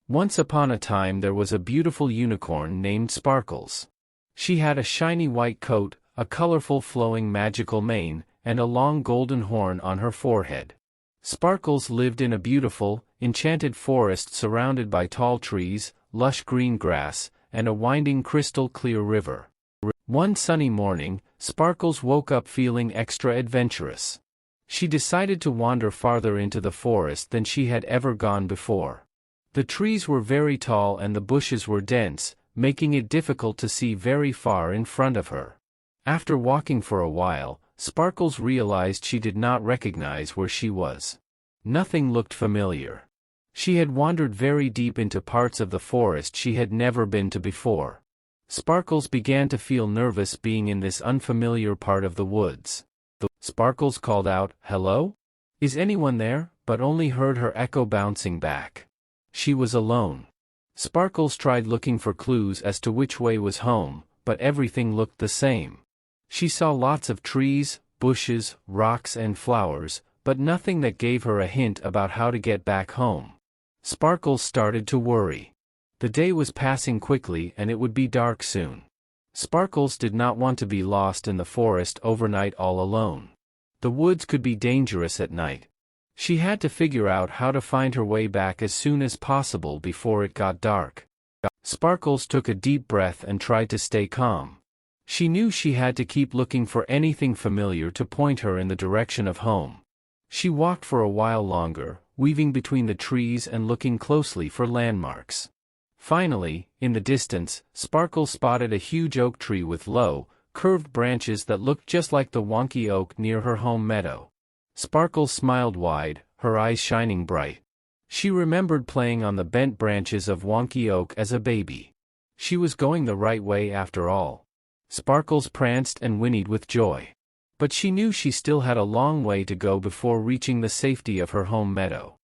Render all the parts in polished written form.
Once upon a time there was a beautiful unicorn named Sparkles. She had a shiny white coat, a colorful flowing magical mane, and a long golden horn on her forehead. Sparkles lived in a beautiful, enchanted forest surrounded by tall trees, lush green grass, and a winding crystal-clear river. One sunny morning, Sparkles woke up feeling extra adventurous. She decided to wander farther into the forest than she had ever gone before. The trees were very tall and the bushes were dense, making it difficult to see very far in front of her. After walking for a while, Sparkles realized she did not recognize where she was. Nothing looked familiar. She had wandered very deep into parts of the forest she had never been to before. Sparkles began to feel nervous being in this unfamiliar part of the woods. Sparkles called out, "Hello? Is anyone there?" but only heard her echo bouncing back. She was alone. Sparkles tried looking for clues as to which way was home, but everything looked the same. She saw lots of trees, bushes, rocks and flowers, but nothing that gave her a hint about how to get back home. Sparkles started to worry. The day was passing quickly and it would be dark soon. Sparkles did not want to be lost in the forest overnight all alone. The woods could be dangerous at night. She had to figure out how to find her way back as soon as possible before it got dark. Sparkles took a deep breath and tried to stay calm. She knew she had to keep looking for anything familiar to point her in the direction of home. She walked for a while longer, weaving between the trees and looking closely for landmarks. Finally, in the distance, Sparkles spotted a huge oak tree with low, curved branches that looked just like the wonky oak near her home meadow. Sparkles smiled wide, her eyes shining bright. She remembered playing on the bent branches of wonky oak as a baby. She was going the right way after all. Sparkles pranced and whinnied with joy. But she knew she still had a long way to go before reaching the safety of her home meadow.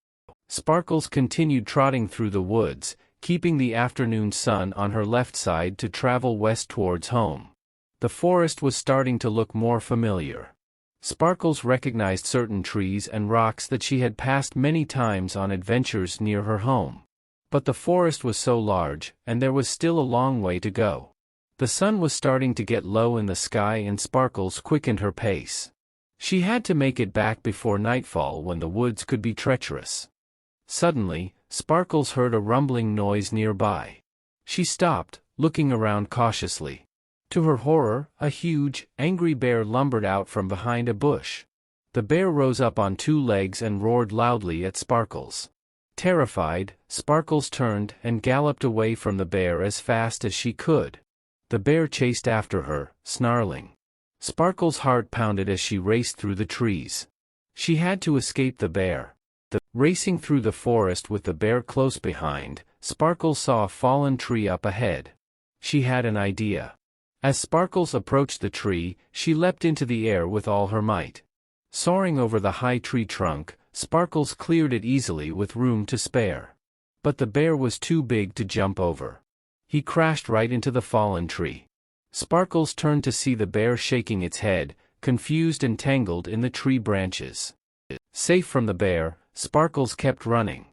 Sparkles continued trotting through the woods, keeping the afternoon sun on her left side to travel west towards home. The forest was starting to look more familiar. Sparkles recognized certain trees and rocks that she had passed many times on adventures near her home. But the forest was so large, and there was still a long way to go. The sun was starting to get low in the sky and Sparkles quickened her pace. She had to make it back before nightfall when the woods could be treacherous. Suddenly, Sparkles heard a rumbling noise nearby. She stopped, looking around cautiously. To her horror, a huge, angry bear lumbered out from behind a bush. The bear rose up on two legs and roared loudly at Sparkles. Terrified, Sparkles turned and galloped away from the bear as fast as she could. The bear chased after her, snarling. Sparkles' heart pounded as she raced through the trees. She had to escape the bear. Racing through the forest with the bear close behind, Sparkles saw a fallen tree up ahead. She had an idea. As Sparkles approached the tree, she leapt into the air with all her might. Soaring over the high tree trunk, Sparkles cleared it easily with room to spare. But the bear was too big to jump over. He crashed right into the fallen tree. Sparkles turned to see the bear shaking its head, confused and tangled in the tree branches. Safe from the bear, Sparkles kept running.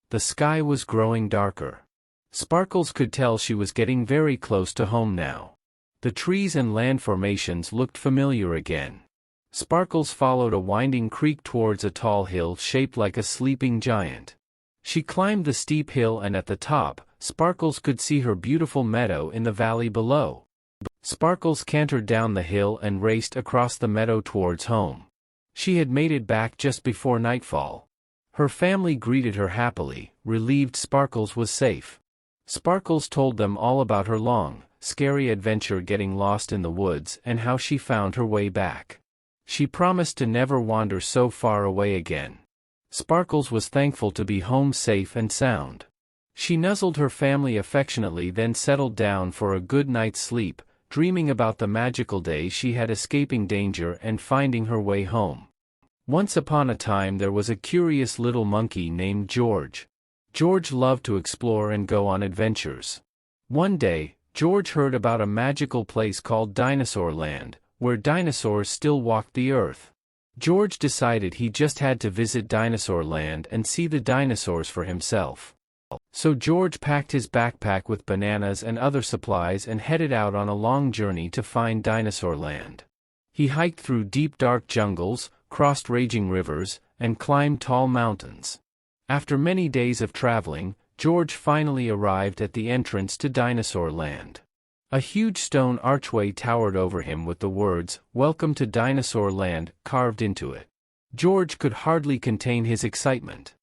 The sky was growing darker. Sparkles could tell she was getting very close to home now. The trees and land formations looked familiar again. Sparkles followed a winding creek towards a tall hill shaped like a sleeping giant. She climbed the steep hill and at the top, Sparkles could see her beautiful meadow in the valley below. Sparkles cantered down the hill and raced across the meadow towards home. She had made it back just before nightfall. Her family greeted her happily, relieved Sparkles was safe. Sparkles told them all about her long, scary adventure getting lost in the woods and how she found her way back. She promised to never wander so far away again. Sparkles was thankful to be home safe and sound. She nuzzled her family affectionately, then settled down for a good night's sleep, dreaming about the magical day she had escaping danger and finding her way home. Once upon a time there was a curious little monkey named George. George loved to explore and go on adventures. One day, George heard about a magical place called Dinosaur Land, where dinosaurs still walked the earth. George decided he just had to visit Dinosaur Land and see the dinosaurs for himself. So George packed his backpack with bananas and other supplies and headed out on a long journey to find Dinosaur Land. He hiked through deep dark jungles, crossed raging rivers, and climbed tall mountains. After many days of traveling, George finally arrived at the entrance to Dinosaur Land. A huge stone archway towered over him with the words, "Welcome to Dinosaur Land," carved into it. George could hardly contain his excitement.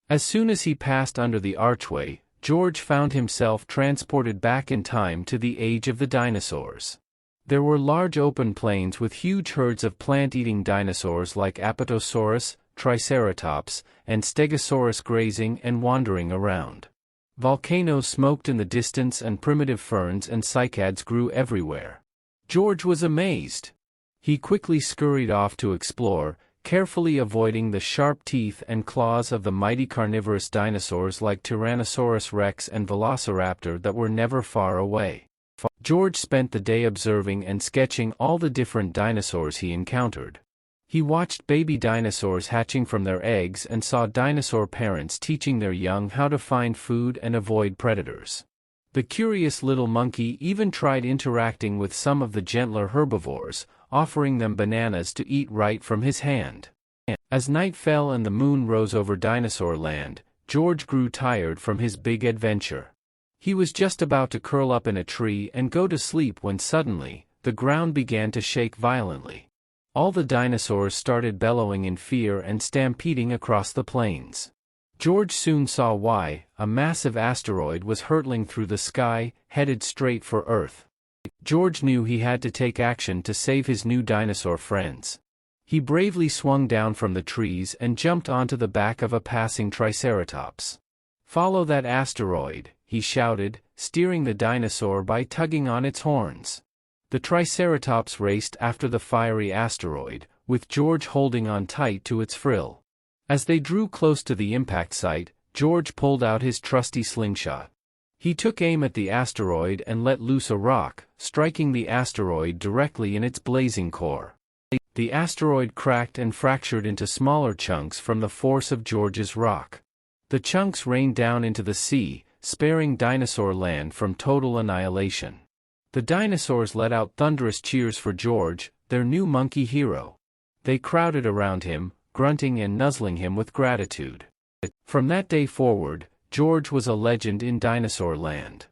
As soon as he passed under the archway, George found himself transported back in time to the age of the dinosaurs. There were large open plains with huge herds of plant-eating dinosaurs like Apatosaurus, Triceratops, and Stegosaurus grazing and wandering around. Volcanoes smoked in the distance and primitive ferns and cycads grew everywhere. George was amazed. He quickly scurried off to explore, carefully avoiding the sharp teeth and claws of the mighty carnivorous dinosaurs like Tyrannosaurus rex and Velociraptor that were never far away. George spent the day observing and sketching all the different dinosaurs he encountered. He watched baby dinosaurs hatching from their eggs and saw dinosaur parents teaching their young how to find food and avoid predators. The curious little monkey even tried interacting with some of the gentler herbivores, offering them bananas to eat right from his hand. As night fell and the moon rose over Dinosaur Land, George grew tired from his big adventure. He was just about to curl up in a tree and go to sleep when suddenly, the ground began to shake violently. All the dinosaurs started bellowing in fear and stampeding across the plains. George soon saw why. A massive asteroid was hurtling through the sky, headed straight for Earth. George knew he had to take action to save his new dinosaur friends. He bravely swung down from the trees and jumped onto the back of a passing Triceratops. "Follow that asteroid," he shouted, steering the dinosaur by tugging on its horns. The Triceratops raced after the fiery asteroid, with George holding on tight to its frill. As they drew close to the impact site, George pulled out his trusty slingshot. He took aim at the asteroid and let loose a rock, striking the asteroid directly in its blazing core. The asteroid cracked and fractured into smaller chunks from the force of George's rock. The chunks rained down into the sea, sparing Dinosaur Land from total annihilation. The dinosaurs let out thunderous cheers for George, their new monkey hero. They crowded around him, grunting and nuzzling him with gratitude. From that day forward, George was a legend in Dinosaur Land.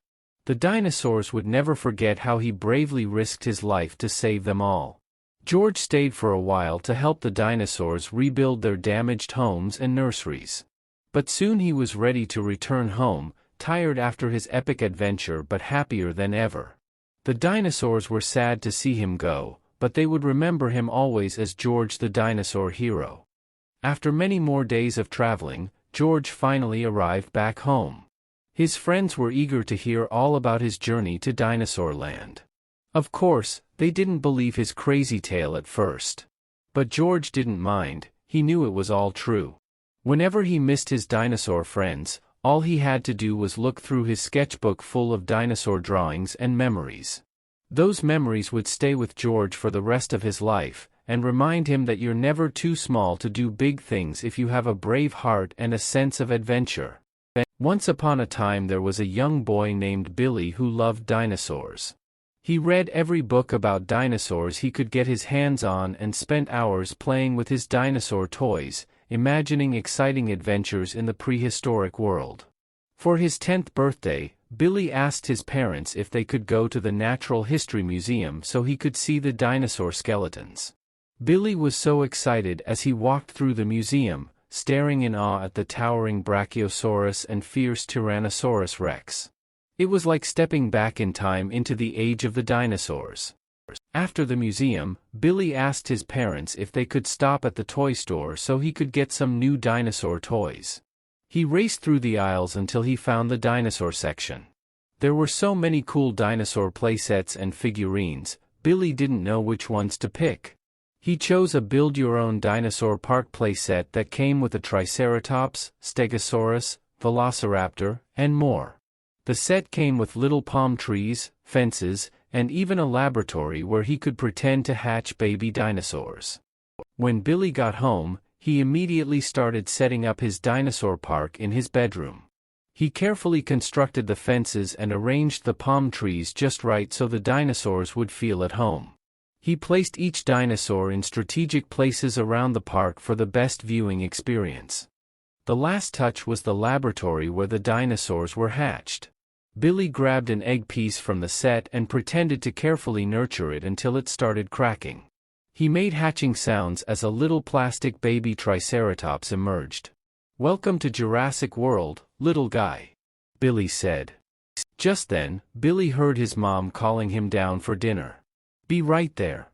The dinosaurs would never forget how he bravely risked his life to save them all. George stayed for a while to help the dinosaurs rebuild their damaged homes and nurseries. But soon he was ready to return home, tired after his epic adventure but happier than ever. The dinosaurs were sad to see him go, but they would remember him always as George the dinosaur hero. After many more days of traveling, George finally arrived back home. His friends were eager to hear all about his journey to Dinosaur Land. Of course, they didn't believe his crazy tale at first. But George didn't mind, he knew it was all true. Whenever he missed his dinosaur friends, all he had to do was look through his sketchbook full of dinosaur drawings and memories. Those memories would stay with George for the rest of his life, and remind him that you're never too small to do big things if you have a brave heart and a sense of adventure. Once upon a time there was a young boy named Billy who loved dinosaurs. He read every book about dinosaurs he could get his hands on and spent hours playing with his dinosaur toys, imagining exciting adventures in the prehistoric world. For his 10th birthday, Billy asked his parents if they could go to the Natural History Museum so he could see the dinosaur skeletons. Billy was so excited as he walked through the museum, staring in awe at the towering Brachiosaurus and fierce Tyrannosaurus rex. It was like stepping back in time into the age of the dinosaurs. After the museum, Billy asked his parents if they could stop at the toy store so he could get some new dinosaur toys. He raced through the aisles until he found the dinosaur section. There were so many cool dinosaur playsets and figurines, Billy didn't know which ones to pick. He chose a build-your-own dinosaur park playset that came with a Triceratops, Stegosaurus, Velociraptor, and more. The set came with little palm trees, fences, and even a laboratory where he could pretend to hatch baby dinosaurs. When Billy got home, he immediately started setting up his dinosaur park in his bedroom. He carefully constructed the fences and arranged the palm trees just right so the dinosaurs would feel at home. He placed each dinosaur in strategic places around the park for the best viewing experience. The last touch was the laboratory where the dinosaurs were hatched. Billy grabbed an egg piece from the set and pretended to carefully nurture it until it started cracking. He made hatching sounds as a little plastic baby triceratops emerged. "Welcome to Jurassic World, little guy," Billy said. Just then, Billy heard his mom calling him down for dinner. "Be right there,"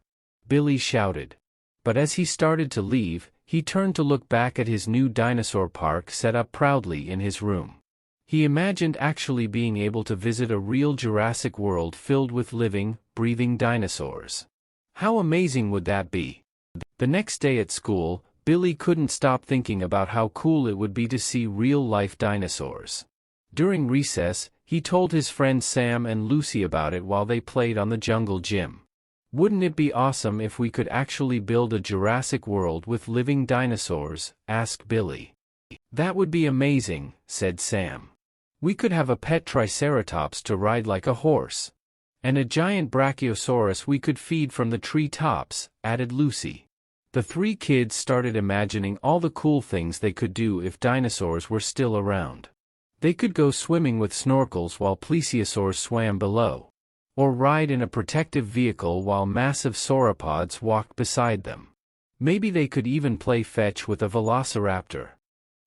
Billy shouted. But as he started to leave, he turned to look back at his new dinosaur park set up proudly in his room. He imagined actually being able to visit a real Jurassic World filled with living, breathing dinosaurs. How amazing would that be? The next day at school, Billy couldn't stop thinking about how cool it would be to see real-life dinosaurs. During recess, he told his friends Sam and Lucy about it while they played on the jungle gym. "Wouldn't it be awesome if we could actually build a Jurassic World with living dinosaurs?" asked Billy. "That would be amazing," said Sam. "We could have a pet triceratops to ride like a horse. And a giant brachiosaurus we could feed from the tree tops," added Lucy. The three kids started imagining all the cool things they could do if dinosaurs were still around. They could go swimming with snorkels while plesiosaurs swam below. Or ride in a protective vehicle while massive sauropods walked beside them. Maybe they could even play fetch with a velociraptor.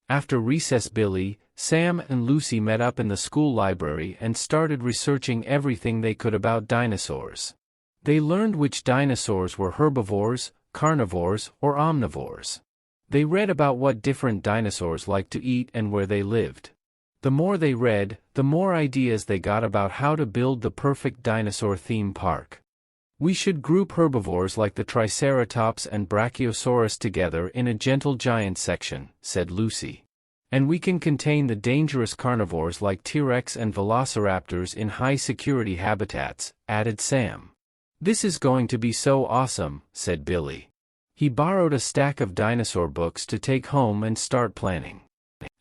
After recess, Billy, Sam and Lucy met up in the school library and started researching everything they could about dinosaurs. They learned which dinosaurs were herbivores, carnivores, or omnivores. They read about what different dinosaurs liked to eat and where they lived. The more they read, the more ideas they got about how to build the perfect dinosaur theme park. "We should group herbivores like the Triceratops and Brachiosaurus together in a gentle giant section," said Lucy. "And we can contain the dangerous carnivores like T-Rex and Velociraptors in high-security habitats," added Sam. "This is going to be so awesome," said Billy. He borrowed a stack of dinosaur books to take home and start planning.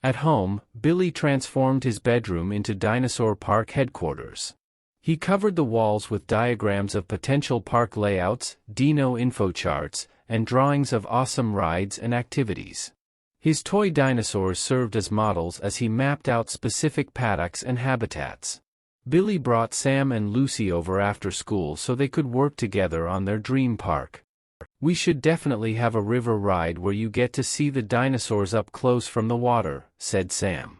At home, Billy transformed his bedroom into dinosaur park headquarters. He covered the walls with diagrams of potential park layouts, dino info charts, and drawings of awesome rides and activities. His toy dinosaurs served as models as he mapped out specific paddocks and habitats. Billy brought Sam and Lucy over after school so they could work together on their dream park. "We should definitely have a river ride where you get to see the dinosaurs up close from the water," said Sam.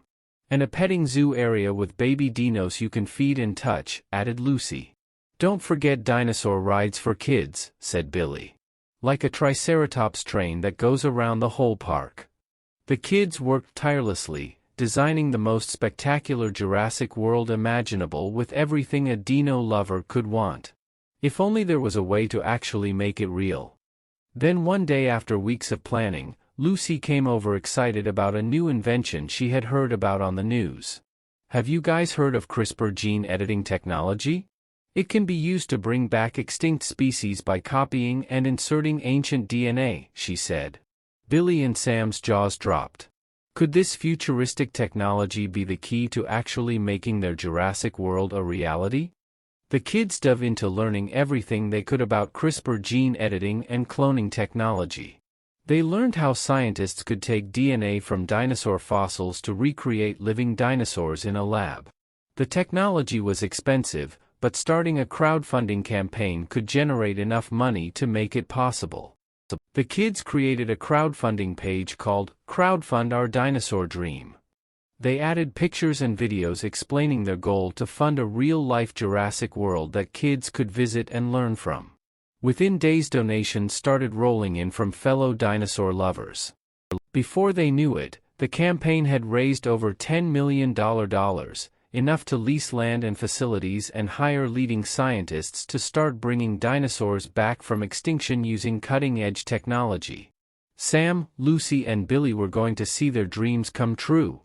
"And a petting zoo area with baby dinos you can feed and touch," added Lucy. "Don't forget dinosaur rides for kids," said Billy. "Like a triceratops train that goes around the whole park." The kids worked tirelessly, designing the most spectacular Jurassic World imaginable with everything a dino lover could want. If only there was a way to actually make it real. Then one day after weeks of planning, Lucy came over excited about a new invention she had heard about on the news. "Have you guys heard of CRISPR gene editing technology? It can be used to bring back extinct species by copying and inserting ancient DNA," she said. Billy and Sam's jaws dropped. Could this futuristic technology be the key to actually making their Jurassic World a reality? The kids dove into learning everything they could about CRISPR gene editing and cloning technology. They learned how scientists could take DNA from dinosaur fossils to recreate living dinosaurs in a lab. The technology was expensive, but starting a crowdfunding campaign could generate enough money to make it possible. The kids created a crowdfunding page called "Crowdfund Our Dinosaur Dream." They added pictures and videos explaining their goal to fund a real-life Jurassic World that kids could visit and learn from. Within days, donations started rolling in from fellow dinosaur lovers. Before they knew it, the campaign had raised over $10 million, enough to lease land and facilities and hire leading scientists to start bringing dinosaurs back from extinction using cutting-edge technology. Sam, Lucy, and Billy were going to see their dreams come true.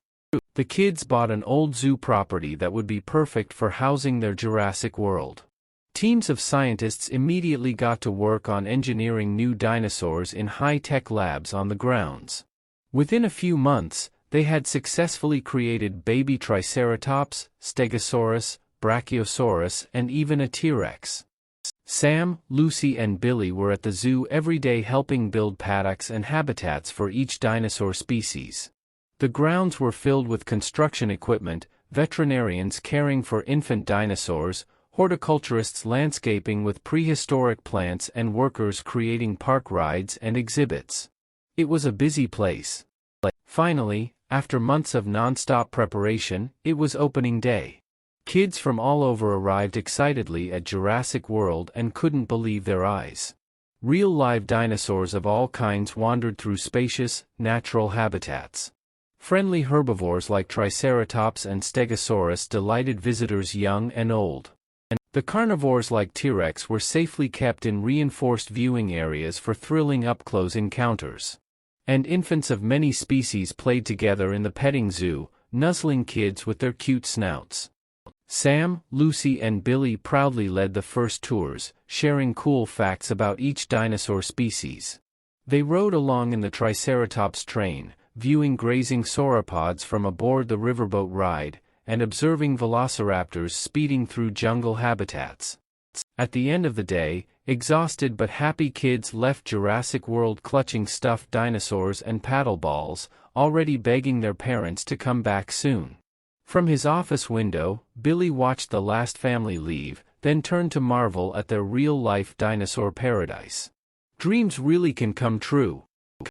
The kids bought an old zoo property that would be perfect for housing their Jurassic World. Teams of scientists immediately got to work on engineering new dinosaurs in high-tech labs on the grounds. Within a few months, they had successfully created baby Triceratops, Stegosaurus, Brachiosaurus, and even a T-Rex. Sam, Lucy and Billy were at the zoo every day helping build paddocks and habitats for each dinosaur species. The grounds were filled with construction equipment, veterinarians caring for infant dinosaurs, horticulturists landscaping with prehistoric plants, and workers creating park rides and exhibits. It was a busy place. Finally, after months of non-stop preparation, it was opening day. Kids from all over arrived excitedly at Jurassic World and couldn't believe their eyes. Real live dinosaurs of all kinds wandered through spacious, natural habitats. Friendly herbivores like Triceratops and Stegosaurus delighted visitors young and old. And the carnivores like T-Rex were safely kept in reinforced viewing areas for thrilling up-close encounters. And infants of many species played together in the petting zoo, nuzzling kids with their cute snouts. Sam, Lucy and Billy proudly led the first tours, sharing cool facts about each dinosaur species. They rode along in the Triceratops train, viewing grazing sauropods from aboard the riverboat ride, and observing velociraptors speeding through jungle habitats. At the end of the day, exhausted but happy kids left Jurassic World clutching stuffed dinosaurs and paddle balls, already begging their parents to come back soon. From his office window, Billy watched the last family leave, then turned to marvel at their real-life dinosaur paradise. Dreams really can come true.